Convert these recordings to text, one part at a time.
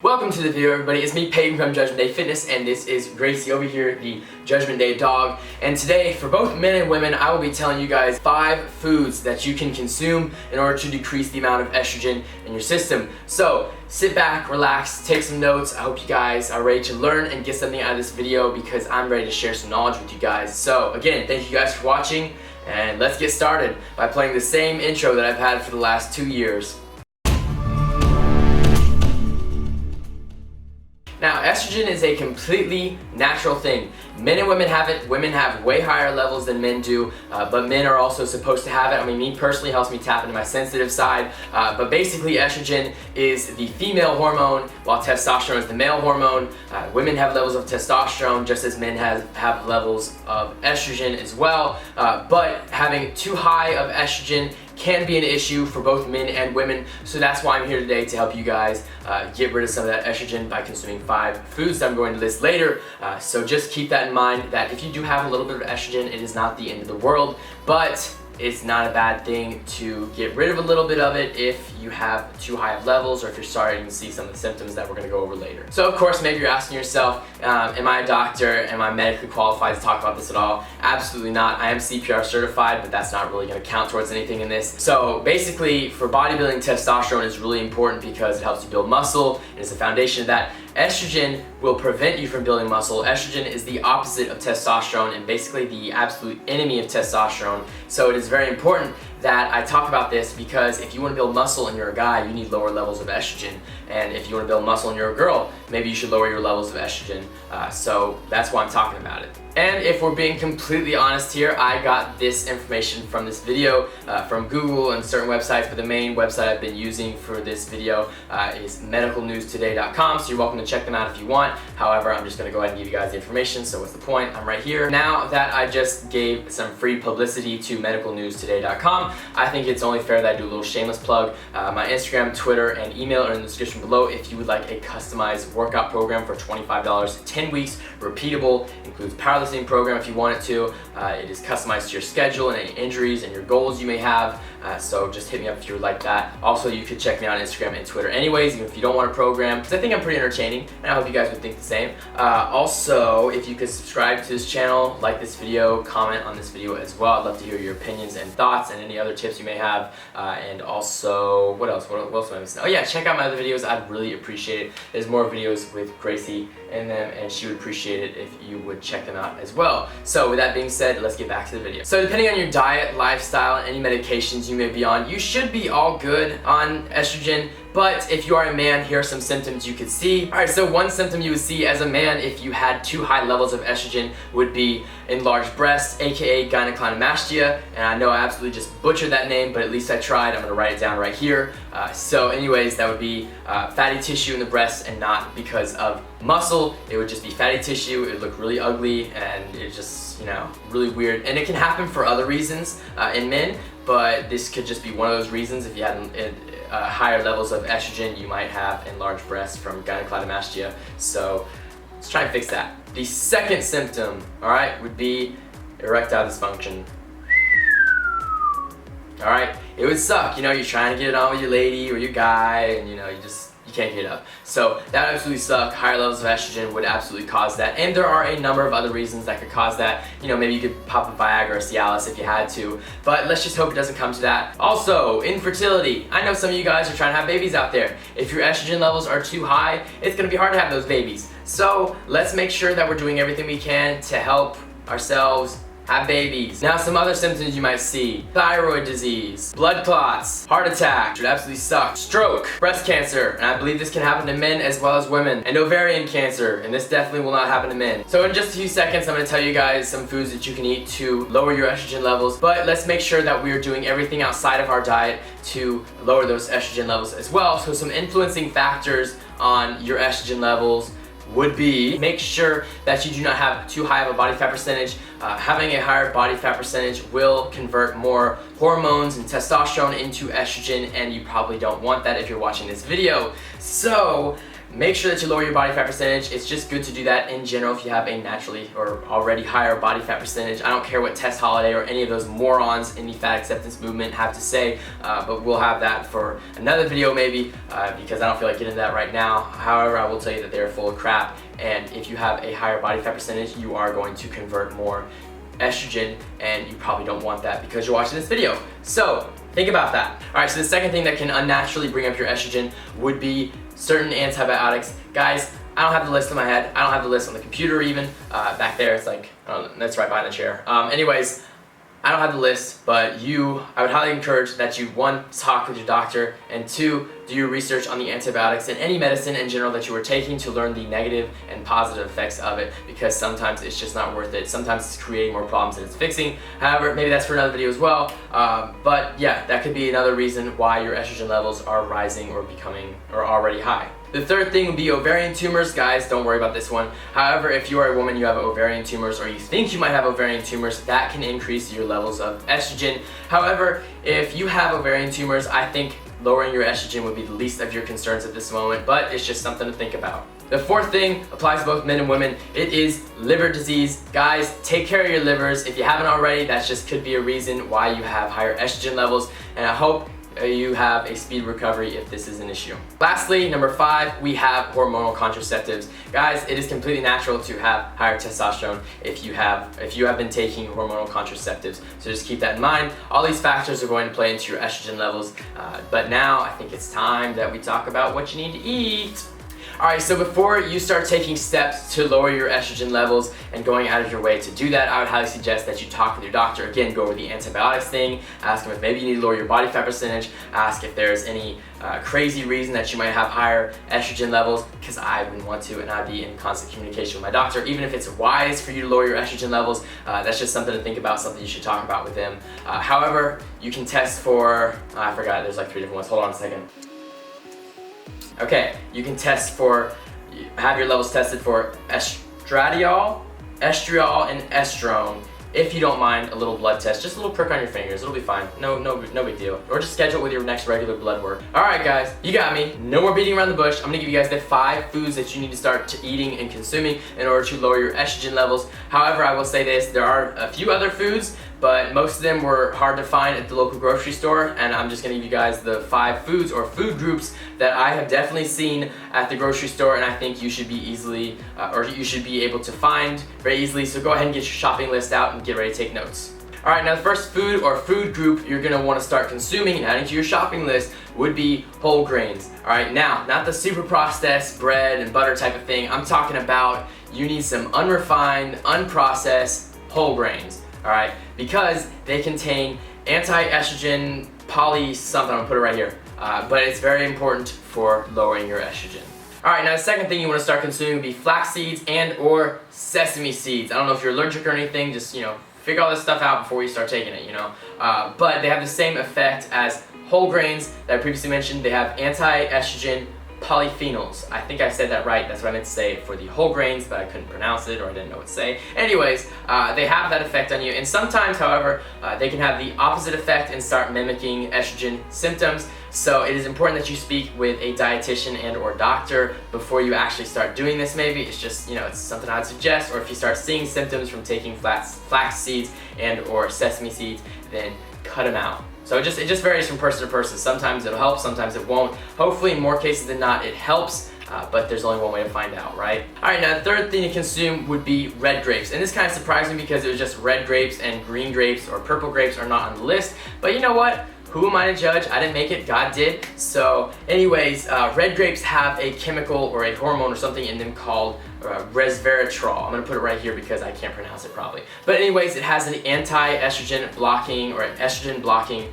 Welcome to the video, everybody. It's me, Peyton from Judgment Day Fitness, and this is Gracie over here, the Judgment Day dog. And today, for both men and women, I will be telling you guys 5 foods that you can consume in order to decrease the amount of estrogen in your system. So, sit back, relax, take some notes. I hope you guys are ready to learn and get something out of this video because I'm ready to share some knowledge with you guys. So, again, thank you guys for watching, and let's get started by playing the same intro that I've had for the last 2 years. Now, estrogen is a completely natural thing. Men and women have it. Women have way higher levels than men do, but men are also supposed to have it. I mean, me personally, helps me tap into my sensitive side, but basically estrogen is the female hormone, while testosterone is the male hormone. Women have levels of testosterone just as men have levels of estrogen as well, but having too high of estrogen can be an issue for both men and women, so that's why I'm here today to help you guys get rid of some of that estrogen by consuming 5 foods that I'm going to list later. So just keep that in mind, that if you do have a little bit of estrogen, it is not the end of the world, but it's not a bad thing to get rid of a little bit of it if you have too high of levels or if you're starting to see some of the symptoms that we're going to go over later. So of course, maybe you're asking yourself, am I a doctor? Am I medically qualified to talk about this at all? Absolutely not. I am CPR certified, but that's not really going to count towards anything in this. So basically, for bodybuilding, testosterone is really important because it helps you build muscle. It is the foundation of that. Estrogen will prevent you from building muscle. Estrogen is the opposite of testosterone and basically the absolute enemy of testosterone. So it is very important that I talk about this because if you want to build muscle and you're a guy, you need lower levels of estrogen. And if you want to build muscle and you're a girl, maybe you should lower your levels of estrogen. So that's why I'm talking about it. And if we're being completely honest here, I got this information from this video from Google and certain websites, but the main website I've been using for this video is medicalnewstoday.com, so you're welcome to check them out if you want. However, I'm just going to go ahead and give you guys the information, so what's the point? I'm right here. Now that I just gave some free publicity to medicalnewstoday.com, I think it's only fair that I do a little shameless plug. My Instagram, Twitter, and email are in the description below if you would like a customized workout program for $25, 10 weeks, repeatable, includes powerlifting program if you want it to. It is customized to your schedule and any injuries and your goals you may have. So just hit me up if you would like that. Also, you could check me out on Instagram and Twitter anyways, even if you don't want a program, because I think I'm pretty entertaining, and I hope you guys would think the same. Also, if you could subscribe to this channel, like this video, comment on this video as well. I'd love to hear your opinions and thoughts and any other tips you may have. And also, what else? What else am I missing? Oh yeah, check out my other videos. I'd really appreciate it. There's more videos with Gracie in them, and she would appreciate it if you would check them out as well. So with that being said, let's get back to the video. So depending on your diet, lifestyle, and any medications you may be on, you should be all good on estrogen. But if you are a man, here are some symptoms you could see. Alright, so one symptom you would see as a man if you had too high levels of estrogen would be enlarged breasts, aka gynecomastia. And I know I absolutely just butchered that name, but at least I tried. I'm going to write it down right here. So anyways, that would be fatty tissue in the breasts, and not because of muscle. It would just be fatty tissue. It would look really ugly, and it's just, you know, really weird. And it can happen for other reasons in men, but this could just be one of those reasons. If you had higher levels of estrogen, you might have enlarged breasts from gynecomastia. So let's try and fix that. The second symptom, alright, would be erectile dysfunction. Alright, it would suck, you know, you're trying to get it on with your lady or your guy, and you know, you can't get it up. So that would absolutely suck. Higher levels of estrogen would absolutely cause that. And there are a number of other reasons that could cause that. You know, maybe you could pop a Viagra or Cialis if you had to, but let's just hope it doesn't come to that. Also, infertility. I know some of you guys are trying to have babies out there. If your estrogen levels are too high, it's gonna be hard to have those babies. So let's make sure that we're doing everything we can to help ourselves have babies. Now, some other symptoms you might see: thyroid disease, blood clots, heart attack, which would absolutely suck, stroke, breast cancer, and I believe this can happen to men as well as women, and ovarian cancer, and this definitely will not happen to men. So in just a few seconds, I'm going to tell you guys some foods that you can eat to lower your estrogen levels, but let's make sure that we are doing everything outside of our diet to lower those estrogen levels as well. So some influencing factors on your estrogen levels would be: make sure that you do not have too high of a body fat percentage. Having a higher body fat percentage will convert more hormones and testosterone into estrogen, and you probably don't want that if you're watching this video. So make sure that you lower your body fat percentage. It's just good to do that in general if you have a naturally or already higher body fat percentage. I don't care what Tess Holiday or any of those morons in the fat acceptance movement have to say, but we'll have that for another video maybe, because I don't feel like getting into that right now. However, I will tell you that they're full of crap, and if you have a higher body fat percentage, you are going to convert more estrogen, and you probably don't want that because you're watching this video. So think about that. Alright, so the second thing that can unnaturally bring up your estrogen would be certain antibiotics. Guys, I don't have the list in my head. I don't have the list on the computer even. Back there, it's like, that's right behind the chair. Anyways, I don't have the list, but I would highly encourage that you, one, talk with your doctor, and two, do your research on the antibiotics and any medicine in general that you are taking to learn the negative and positive effects of it, because sometimes it's just not worth it. Sometimes it's creating more problems than it's fixing. However, maybe that's for another video as well. But yeah, that could be another reason why your estrogen levels are rising or becoming or already high. The third thing would be ovarian tumors. Guys, don't worry about this one. However, if you are a woman, you have ovarian tumors, or you think you might have ovarian tumors, that can increase your levels of estrogen. However, if you have ovarian tumors, I think lowering your estrogen would be the least of your concerns at this moment, but it's just something to think about. The fourth thing applies to both men and women. It is liver disease. Guys, take care of your livers. If you haven't already, that just could be a reason why you have higher estrogen levels, and I hope you have a speed recovery if this is an issue. Lastly, number 5, we have hormonal contraceptives. Guys, it is completely natural to have higher testosterone if you have been taking hormonal contraceptives. So just keep that in mind. All these factors are going to play into your estrogen levels. But now I think it's time that we talk about what you need to eat. Alright, so before you start taking steps to lower your estrogen levels and going out of your way to do that, I would highly suggest that you talk with your doctor. Again, go over the antibiotics thing, ask him if maybe you need to lower your body fat percentage, ask if there's any crazy reason that you might have higher estrogen levels, because I wouldn't want to, and I'd be in constant communication with my doctor. Even if it's wise for you to lower your estrogen levels, that's just something to think about, something you should talk about with him. However, you can test for, I forgot, there's like 3 different ones. Hold on a second. Okay, you can have your levels tested for estradiol, estriol, and estrone. If you don't mind a little blood test, just a little prick on your fingers, it'll be fine. No big deal. Or just schedule it with your next regular blood work. Alright guys, you got me. No more beating around the bush. I'm gonna give you guys the 5 foods that you need to start eating and consuming in order to lower your estrogen levels. However, I will say this, there are a few other foods, but most of them were hard to find at the local grocery store, and I'm just gonna give you guys the 5 foods or food groups that I have definitely seen at the grocery store, and I think you should be you should be able to find very easily. So go ahead and get your shopping list out and get ready to take notes. Alright, now the first food or food group you're gonna wanna start consuming and adding to your shopping list would be whole grains. Alright, now, not the super processed bread and butter type of thing. I'm talking about you need some unrefined, unprocessed whole grains. Alright, because they contain anti-estrogen poly something, I'm gonna put it right here, but it's very important for lowering your estrogen. Alright, now the second thing you want to start consuming would be flax seeds and or sesame seeds. I don't know if you're allergic or anything, just, figure all this stuff out before you start taking it, but they have the same effect as whole grains that I previously mentioned. They have anti-estrogen polyphenols. I think I said that right. That's what I meant to say for the whole grains, but I couldn't pronounce it or I didn't know what to say. Anyways, they have that effect on you, and sometimes, however, they can have the opposite effect and start mimicking estrogen symptoms. So it is important that you speak with a dietitian and or doctor before you actually start doing this. Maybe it's just, it's something I'd suggest. Or if you start seeing symptoms from taking flax seeds and or sesame seeds, then cut them out. So it just varies from person to person. Sometimes it'll help, sometimes it won't. Hopefully, in more cases than not, it helps, but there's only one way to find out, right? Alright, now the third thing to consume would be red grapes. And this kind of surprised me because it was just red grapes and green grapes or purple grapes are not on the list. But you know what? Who am I to judge? I didn't make it, God did. So anyways, red grapes have a chemical or a hormone or something in them called resveratrol. I'm gonna put it right here because I can't pronounce it probably. But anyways, it has an anti-estrogen blocking or an estrogen blocking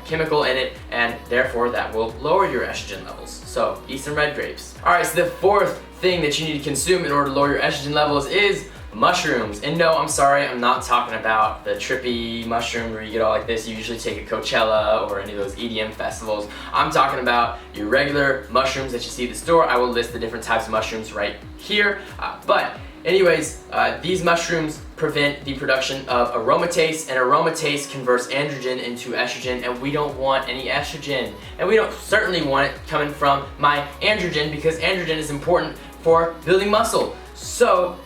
chemical in it, and therefore that will lower your estrogen levels. So eat some red grapes. Alright, so the fourth thing that you need to consume in order to lower your estrogen levels is mushrooms. And no, I'm sorry, I'm not talking about the trippy mushroom where you get all like this. You usually take a Coachella or any of those EDM festivals. I'm talking about your regular mushrooms that you see at the store. I will list the different types of mushrooms right here. But anyways, these mushrooms prevent the production of aromatase, and aromatase converts androgen into estrogen, and we don't want any estrogen. And we don't certainly want it coming from my androgen, because androgen is important for building muscle. So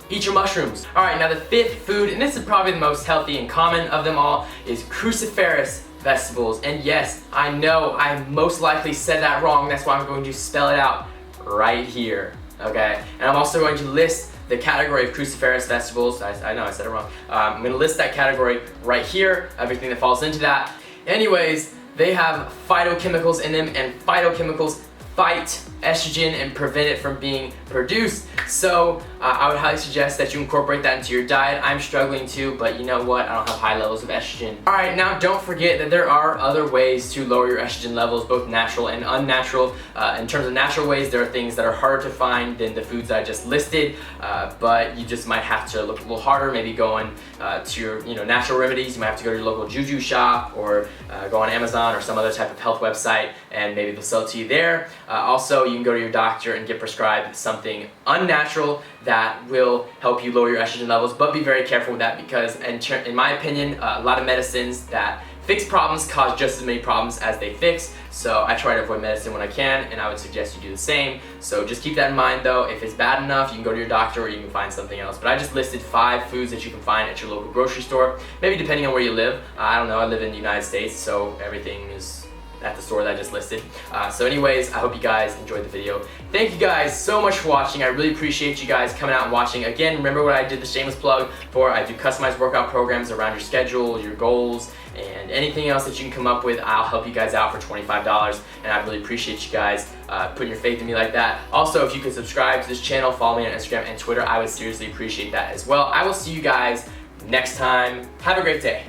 eat your mushrooms. Alright, now the fifth food, and this is probably the most healthy and common of them all, is cruciferous vegetables. And yes, I know I most likely said that wrong. That's why I'm going to spell it out right here. Okay? And I'm also going to list the category of cruciferous vegetables. I know I said it wrong. I'm going to list that category right here, everything that falls into that. Anyways, they have phytochemicals in them, and phytochemicals fight estrogen and prevent it from being produced. So I would highly suggest that you incorporate that into your diet. I'm struggling to, but you know what? I don't have high levels of estrogen. Alright, now don't forget that there are other ways to lower your estrogen levels, both natural and unnatural. In terms of natural ways, there are things that are harder to find than the foods that I just listed, but you just might have to look a little harder, maybe going to your natural remedies. You might have to go to your local juju shop, or go on Amazon or some other type of health website, and maybe they'll sell it to you there. Also, you can go to your doctor and get prescribed something unnatural that will help you lower your estrogen levels, but be very careful with that, because in my opinion, a lot of medicines that fix problems cause just as many problems as they fix. So I try to avoid medicine when I can, and I would suggest you do the same. So just keep that in mind though. If it's bad enough, you can go to your doctor, or you can find something else. But I just listed 5 foods that you can find at your local grocery store, maybe depending on where you live. I don't know, I live in the United States, so everything is at the store that I just listed. So anyways, I hope you guys enjoyed the video. Thank you guys so much for watching. I really appreciate you guys coming out and watching. Again, remember what I did the shameless plug for. I do customized workout programs around your schedule, your goals, and anything else that you can come up with. I'll help you guys out for $25, and I really appreciate you guys putting your faith in me like that. Also, if you could subscribe to this channel, follow me on Instagram and Twitter, I would seriously appreciate that as well. I will see you guys next time. Have a great day.